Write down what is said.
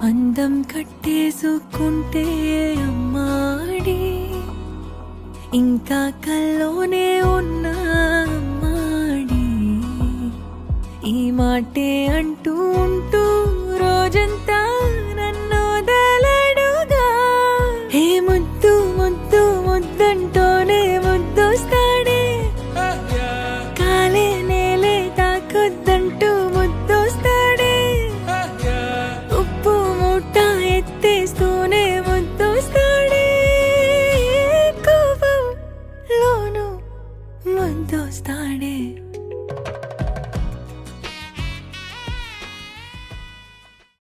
అందం కట్టేసుకుంటే అమ్మాడి ఇంకా కల్లోనే ఉన్నా అమ్మాడి ఈ మాటే అంటూ ఉంటూ రోజు